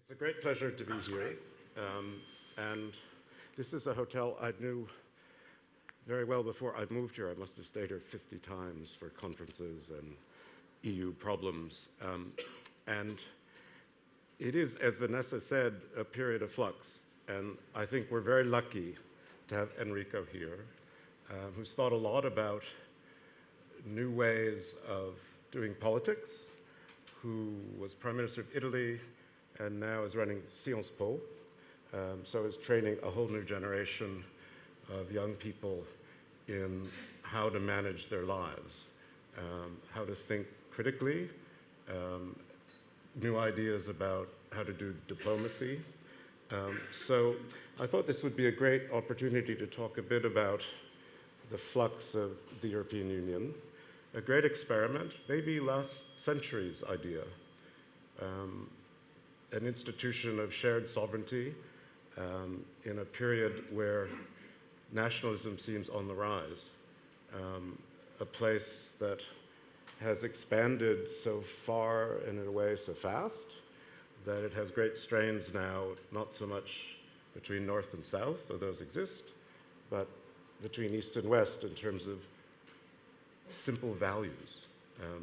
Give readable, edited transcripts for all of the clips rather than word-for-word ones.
It's a great pleasure to be here. And this is a hotel I knew very well before I moved here. I must have stayed here 50 times for conferences and EU problems. And it is, as Vanessa said, a period of flux. And I think we're very lucky to have Enrico here, who's thought a lot about new ways of doing politics, who was Prime Minister of Italy and now is running Sciences Po. So is training a whole new generation of young people in how to manage their lives, how to think critically, new ideas about how to do diplomacy. So I thought this would be a great opportunity to talk a bit about the flux of the European Union, a great experiment, maybe last century's idea, an institution of shared sovereignty in a period where nationalism seems on the rise, a place that has expanded so far and in a way so fast that it has great strains now, not so much between North and South, though those exist, but between East and West in terms of simple values,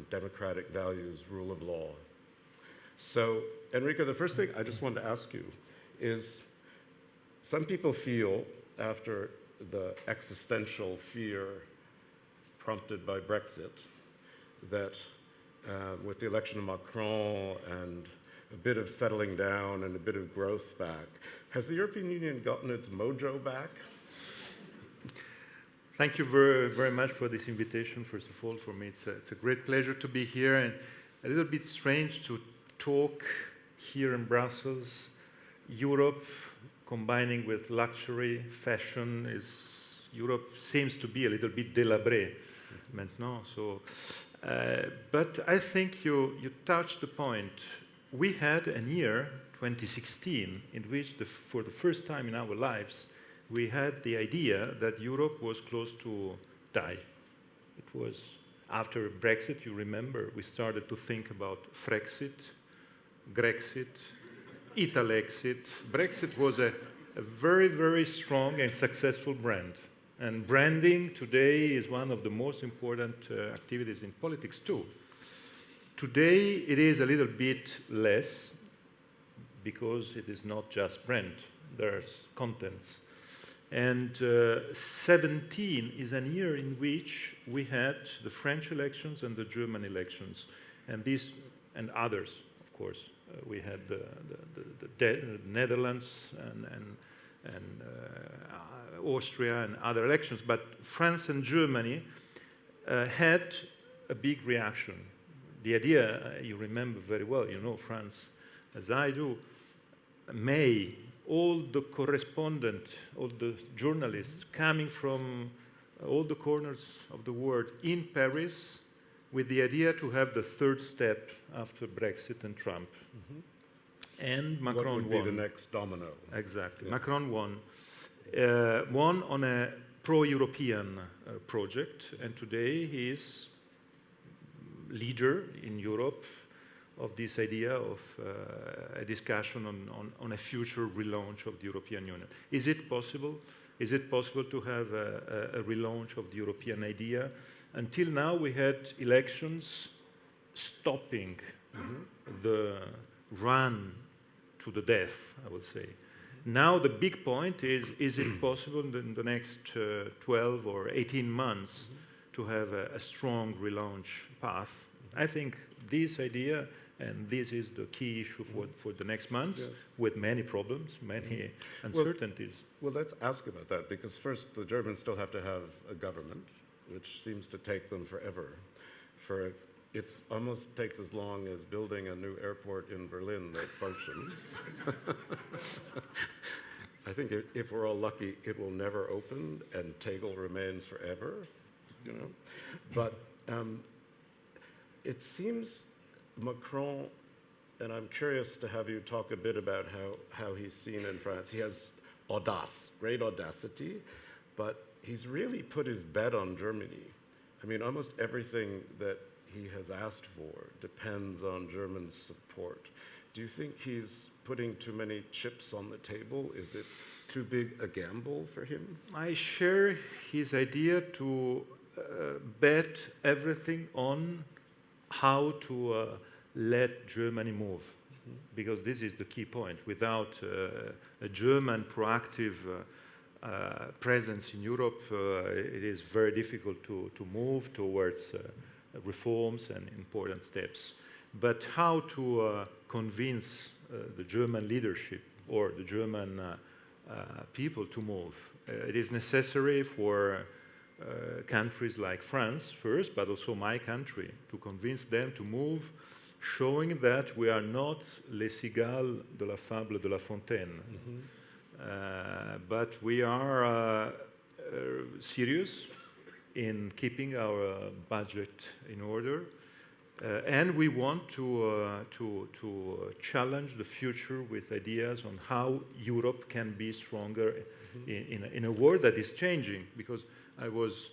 democratic values, rule of law. So, Enrico, the first thing I just wanted to ask you is, some people feel, after the existential fear prompted by Brexit, that with the election of Macron and a bit of settling down and a bit of growth back, has the European Union gotten its mojo back? Thank you very, very much for this invitation. First of all, for me, it's a great pleasure to be here, and a little bit strange to talk here in Brussels. Europe combining with luxury, fashion, Europe seems to be a little bit délabré maintenant. So, but I think you touched the point. We had a year, 2016, in which for the first time in our lives, we had the idea that Europe was close to die. It was after Brexit, you remember, we started to think about Frexit, Grexit, Italexit. Brexit was a very, very strong and successful brand. And branding today is one of the most important activities in politics too. Today it is a little bit less because it is not just brand, there's contents. And 17 is a year in which we had the French elections and the German elections, and these and others, of course. We had the Netherlands and Austria and other elections, but France and Germany had a big reaction. The idea, you remember very well, you know France as I do, May, all the correspondent, all the journalists coming from all the corners of the world in Paris with the idea to have the third step after Brexit and Trump. Mm-hmm. And Macron won. What would be the next domino? Exactly. Yeah. Macron won. Won on a pro-European project, and today he is leader in Europe of this idea of a discussion on a future relaunch of the European Union. Is it possible? Is it possible to have a relaunch of the European idea? Until now, we had elections stopping the run to the death, I would say. Now the big point is it possible in the next 12 or 18 months to have a strong relaunch path? I think this idea, and this is the key issue for the next months, yes, with many problems, many uncertainties. Well, let's ask about that, because first, the Germans still have to have a government, which seems to take them forever. It almost takes as long as building a new airport in Berlin that functions. I think if we're all lucky, it will never open, and Tegel remains forever, you know. But it seems Macron, and I'm curious to have you talk a bit about how he's seen in France. He has audace, great audacity, but he's really put his bet on Germany. I mean, almost everything that he has asked for depends on German support. Do you think he's putting too many chips on the table? Is it too big a gamble for him? I share his idea to bet everything on how to let Germany move, because this is the key point. Without a German proactive presence in Europe, it is very difficult to move towards reforms and important steps. But how to convince the German leadership or the German people to move? It is necessary for countries like France first, but also my country, to convince them to move, showing that we are not les cigales de la fable de La Fontaine, but we are serious in keeping our budget in order, and we want to challenge the future with ideas on how Europe can be stronger in a world that is changing. Because I was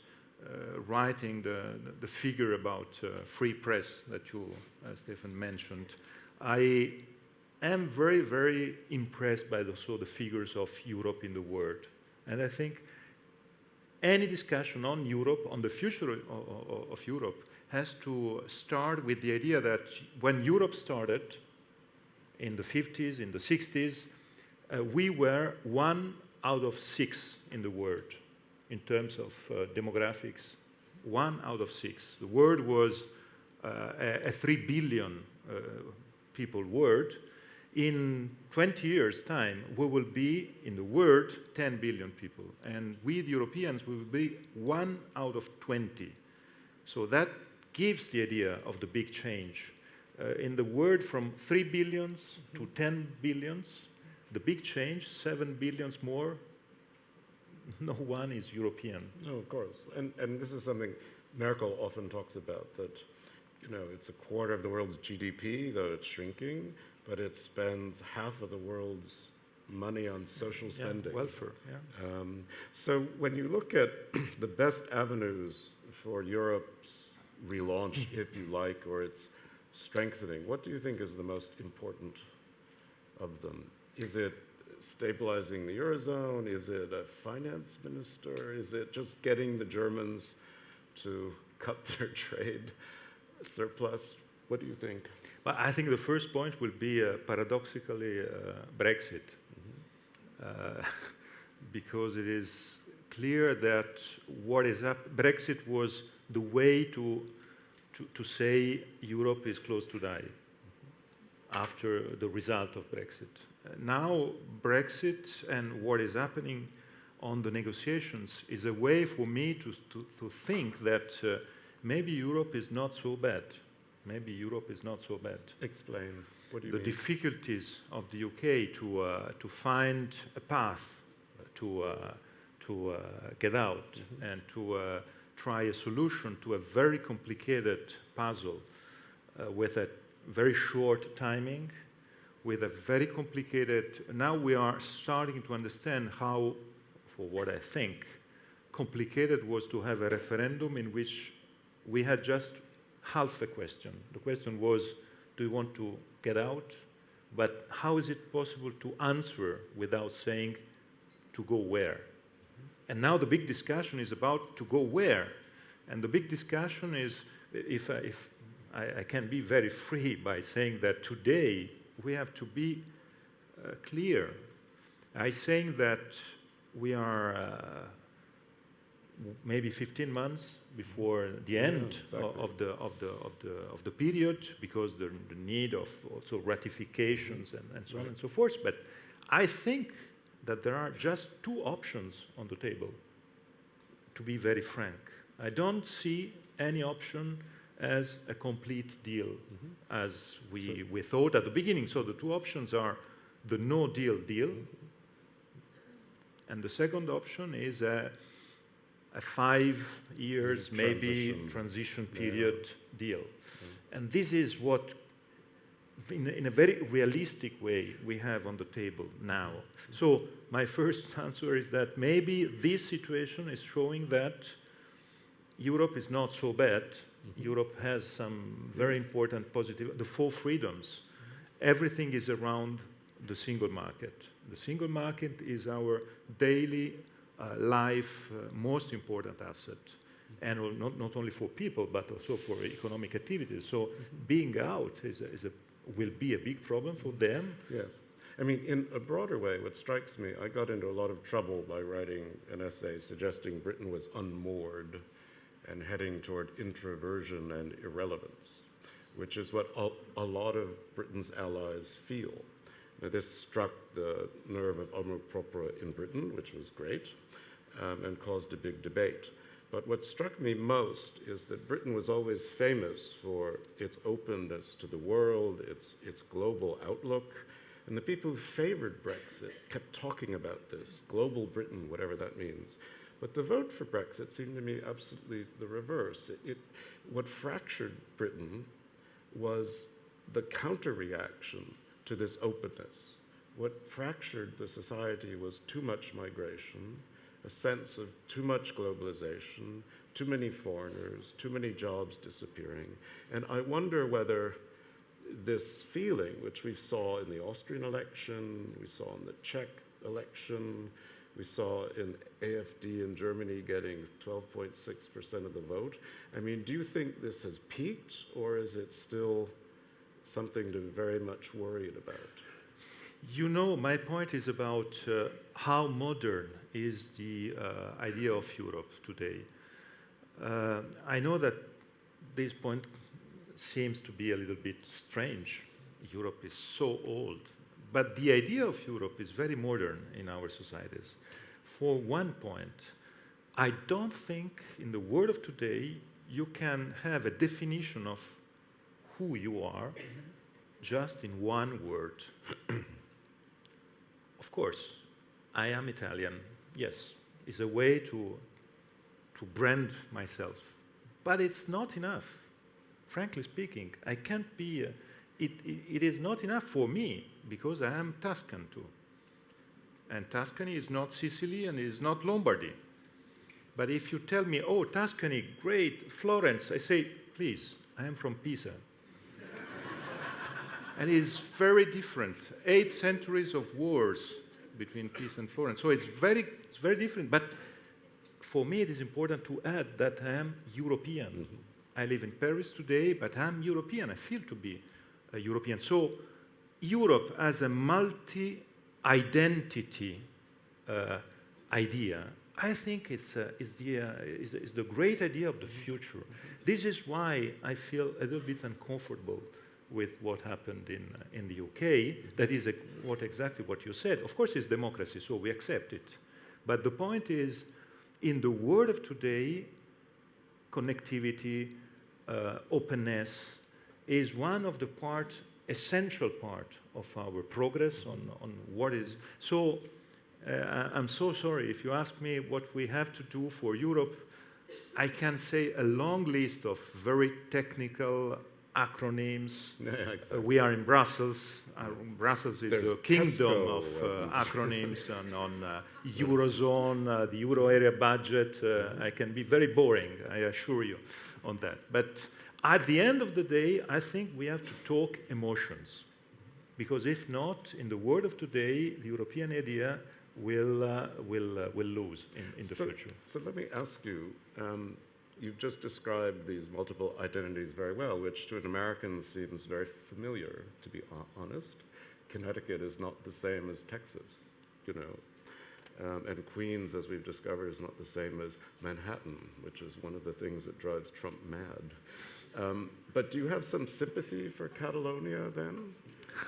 writing the figure about free press that you, Stefan, mentioned. I am very, very impressed by the figures of Europe in the world. And I think any discussion on Europe, on the future of Europe, has to start with the idea that when Europe started in the 50s, in the 60s, we were 1 out of 6 in the world in terms of demographics. 1 out of 6. The world was a 3 billion people world. In 20 years' time, we will be, in the world, 10 billion people. And we, the Europeans, will be 1 out of 20. So that gives the idea of the big change. In the world, from 3 billions to 10 billions, the big change, 7 billions more, no one is European. No, of course. And this is something Merkel often talks about, that, you know, it's a quarter of the world's GDP, though it's shrinking, but it spends half of the world's money on social spending. Welfare, yeah. So when you look at the best avenues for Europe's relaunch, if you like, or its strengthening, what do you think is the most important of them? Is it stabilizing the Eurozone? Is it a finance minister? Is it just getting the Germans to cut their trade surplus? What do you think? Well, I think the first point will be, paradoxically, Brexit. Because it is clear that what is up, Brexit was the way to say Europe is close to die after the result of Brexit. Now, Brexit and what is happening on the negotiations is a way for me to think that maybe Europe is not so bad. Maybe Europe is not so bad. Explain. What do you mean? The difficulties of the UK to find a path to get out and to try a solution to a very complicated puzzle with a very short timing, with a very complicated. Now we are starting to understand how, for what I think, complicated was to have a referendum in which we had just half a question. The question was, do you want to get out? But how is it possible to answer without saying to go where? And now the big discussion is about to go where. And the big discussion is, if I can be very free by saying that today we have to be clear. I'm saying that we are maybe 15 months before the end of the period, because the need of also ratifications and so on and so forth. But I think that there are just 2 options on the table, to be very frank. I don't see any option as a complete deal, as we thought at the beginning. So the 2 options are the no-deal deal, and the second option is a 5 years, maybe transition period deal. And this is what, in a very realistic way, we have on the table now. So my first answer is that maybe this situation is showing that Europe is not so bad. Europe has some very important positive, the 4 freedoms. Everything is around the single market. The single market is our daily life most important asset, and not only for people, but also for economic activities. So being out will be a big problem for them. Yes. I mean, in a broader way, what strikes me, I got into a lot of trouble by writing an essay suggesting Britain was unmoored and heading toward introversion and irrelevance, which is what a lot of Britain's allies feel. Now, this struck the nerve of amour propre in Britain, which was great, and caused a big debate. But what struck me most is that Britain was always famous for its openness to the world, its global outlook, and the people who favored Brexit kept talking about this, global Britain, whatever that means. But the vote for Brexit seemed to me absolutely the reverse. What fractured Britain was the counter-reaction to this openness. What fractured the society was too much migration, a sense of too much globalization, too many foreigners, too many jobs disappearing. And I wonder whether this feeling, which we saw in the Austrian election, we saw in the Czech election, we saw in AfD in Germany getting 12.6% of the vote. I mean, do you think this has peaked, or is it still something to be very much worried about? You know, my point is about how modern is the idea of Europe today. I know that this point seems to be a little bit strange. Europe is so old. But the idea of Europe is very modern in our societies. For one point, I don't think in the world of today you can have a definition of who you are just in one word. Of course, I am Italian. Yes, it's a way to brand myself. But it's not enough. Frankly speaking, I can't be... It is not enough for me, because I am Tuscan too. And Tuscany is not Sicily and is not Lombardy. But if you tell me, oh, Tuscany, great, Florence, I say, please, I am from Pisa. And it's very different. 8 centuries of wars between Pisa and Florence. So it's very different. But for me, it is important to add that I am European. Mm-hmm. I live in Paris today, but I'm European. I feel to be a European. So Europe as a multi-identity idea, I think is the great idea of the future. This is why I feel a little bit uncomfortable with what happened in the UK. That is exactly what you said. Of course, it's democracy, so we accept it. But the point is, in the world of today, connectivity, openness is one of the essential part of our progress on what is. So I'm so sorry if you ask me what we have to do for Europe. I can say a long list of very technical acronyms. Yeah, exactly. We are in Brussels. Brussels is the kingdom of acronyms on Eurozone, the Euro area budget. I can be very boring, I assure you, on that. But at the end of the day, I think we have to talk emotions. Because if not, in the world of today, the European idea will lose in the future. So let me ask you, you've just described these multiple identities very well, which to an American seems very familiar, to be honest. Connecticut is not the same as Texas, you know. And Queens, as we've discovered, is not the same as Manhattan, which is one of the things that drives Trump mad. But do you have some sympathy for Catalonia then?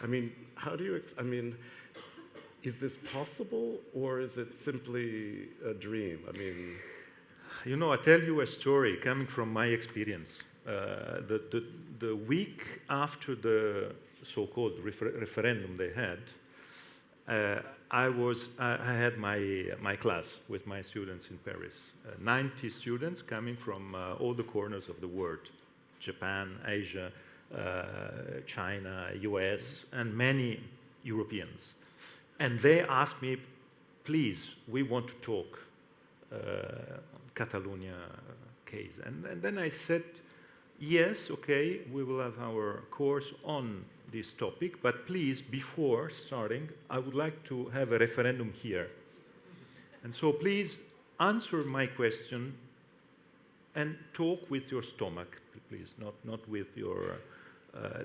I mean, how do you, is this possible, or is it simply a dream? I mean... You know, I tell you a story coming from my experience. The week after the so-called referendum they had, I had my class with my students in Paris. 90 students coming from all the corners of the world. Japan, Asia, China, US, and many Europeans. And they asked me, please, we want to talk Catalonia case. And then I said, yes, okay, we will have our course on this topic, but please, before starting, I would like to have a referendum here. And so please answer my question and talk with your stomach, please, not with your...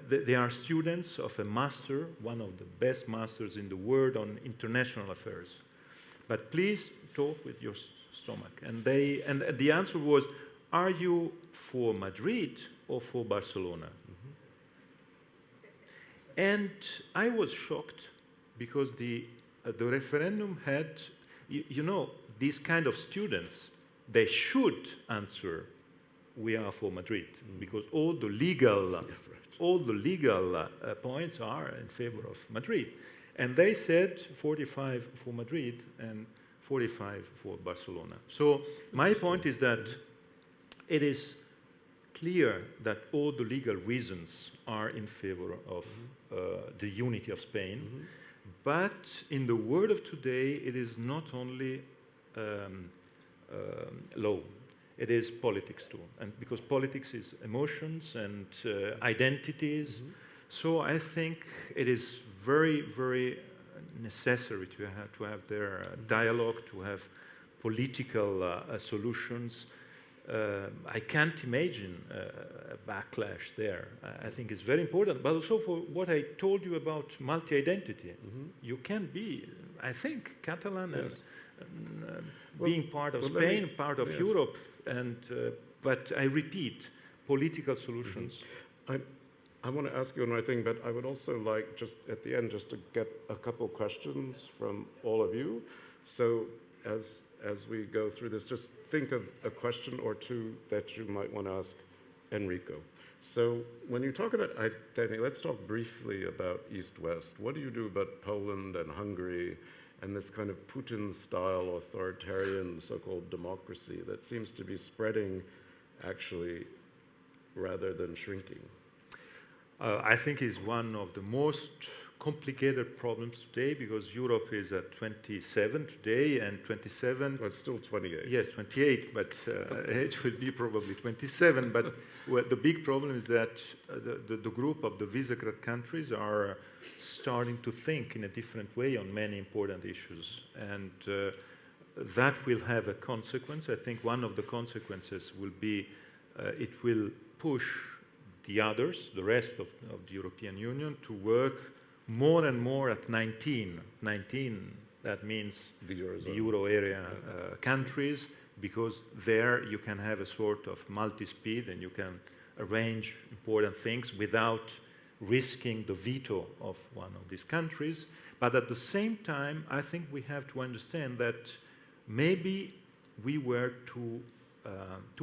they are students of a master, one of the best masters in the world on international affairs. But please talk with your stomach. And the answer was, are you for Madrid or for Barcelona? And I was shocked because the referendum had, you know, these kind of students, they should answer, we are for Madrid, because all the legal points are in favor of Madrid. And they said 45 for Madrid and 45 for Barcelona. So my point is that it is clear that all the legal reasons are in favor of the unity of Spain. But in the world of today, it is not only law. It is politics too, and because politics is emotions and identities. So I think it is very, very necessary to have their dialogue, to have political solutions. I can't imagine a backlash there. I think it's very important, but also for what I told you about multi-identity. You can be, I think, Catalan and being part of Spain, part of Europe, and but I repeat, political solutions. I want to ask you another thing, but I would also like just at the end just to get a couple questions from all of you. So as we go through this, just think of a question or two that you might want to ask Enrico. So when you talk about identity, let's talk briefly about East-West. What do you do about Poland and Hungary and this kind of Putin-style authoritarian so-called democracy that seems to be spreading actually rather than shrinking? I think it's one of the most complicated problems today because Europe is at 27 today and 27... Well, it's still 28. Yes, 28, but it will be probably 27. But the big problem is that the group of the Visegrad countries are starting to think in a different way on many important issues. And that will have a consequence. I think one of the consequences will be it will push the others, the rest of the European Union, to work more and more at 19. 19, that means the Euro area countries, because there you can have a sort of multi-speed and you can arrange important things without risking the veto of one of these countries. But at the same time, I think we have to understand that maybe we were too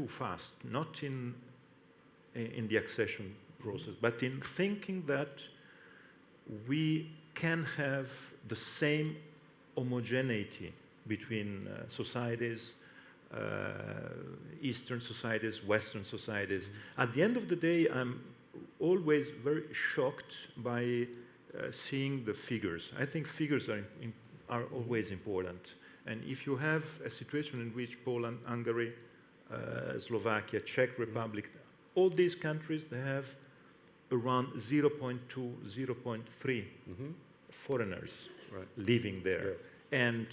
fast, not in the accession process, but in thinking that we can have the same homogeneity between societies, Eastern societies, Western societies. At the end of the day, I'm always very shocked by seeing the figures. I think figures are always important. And if you have a situation in which Poland, Hungary, Slovakia, Czech Republic, all these countries, they have around 0.2, 0.3 foreigners living there. Yes. And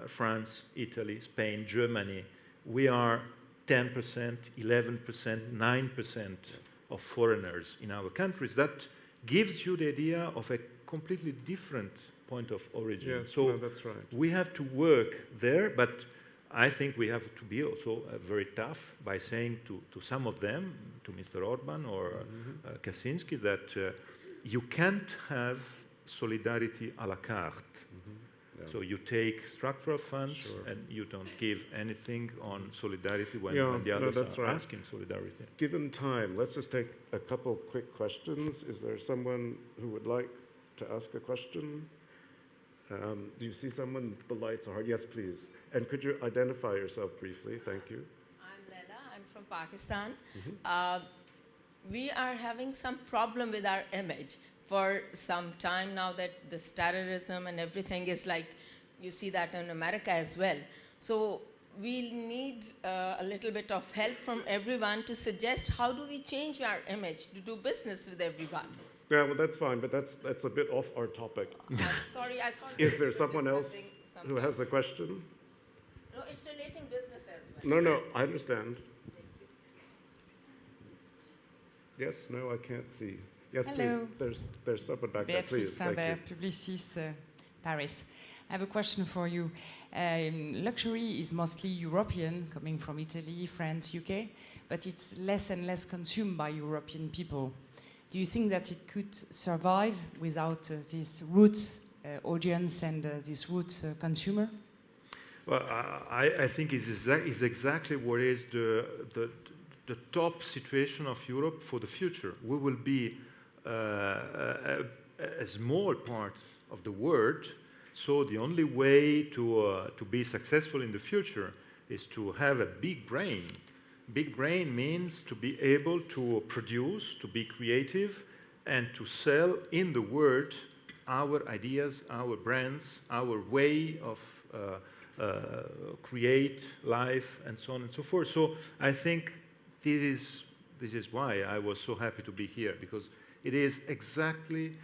France, Italy, Spain, Germany, we are 10%, 11%, 9% of foreigners in our countries. That gives you the idea of a completely different point of origin. Yes, so no, that's right. we have to work there, but I think we have to be also very tough by saying to some of them, to Mr. Orban or Kaczynski, that you can't have solidarity à la carte. Yeah. So you take structural funds and you don't give anything on solidarity when the others are asking solidarity. Given time, let's just take a couple quick questions. Is there someone who would like to ask a question? Do you see someone? The lights are hard. Yes, please. And could you identify yourself briefly? Thank you. I'm Letta. I'm from Pakistan. We are having some problem with our image for some time now that this terrorism and everything is like, you see that in America as well. So we'll need a little bit of help from everyone to suggest how do we change our image to do business with everyone. Yeah, well, that's fine, but that's a bit off our topic. I'm sorry, I thought. Is we there were someone else discussing who something. has a question? No, it's relating business as well. No, I understand. Yes, no, I can't see. Yes, Hello. please. There's someone back there, please. Beatrice Thank you. Saint-Bert, Publicis Paris. I have a question for you. Luxury is mostly European, coming from Italy, France, UK, but it's less and less consumed by European people. Do you think that it could survive without this roots audience and this roots consumer? Well, I think it's exactly what is the top situation of Europe for the future. We will be a small part of the world, so the only way to be successful in the future is to have a big brain. Big brain means to be able to produce, to be creative, and to sell in the world our ideas, our brands, our way of create life, and so on and so forth. So I think this is why I was so happy to be here, because it is exactly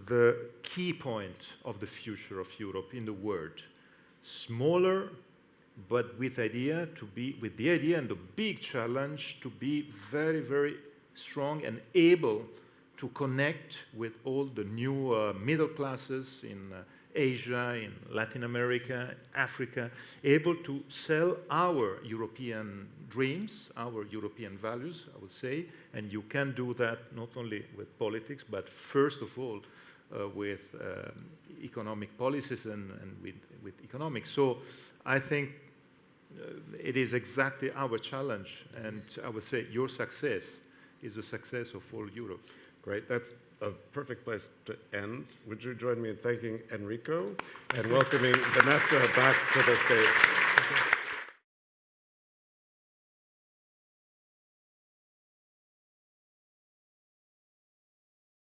the key point of the future of Europe in the world. Smaller, but with the idea and the big challenge to be very, very strong and able to connect with all the new middle classes in Asia, in Latin America, Africa, able to sell our European dreams, our European values, I would say, and you can do that not only with politics, but first of all with economic policies and with economics. So I think it is exactly our challenge, and I would say your success is the success of all Europe. Great, that's a perfect place to end. Would you join me in thanking Enrico and welcoming Vanessa back to the stage?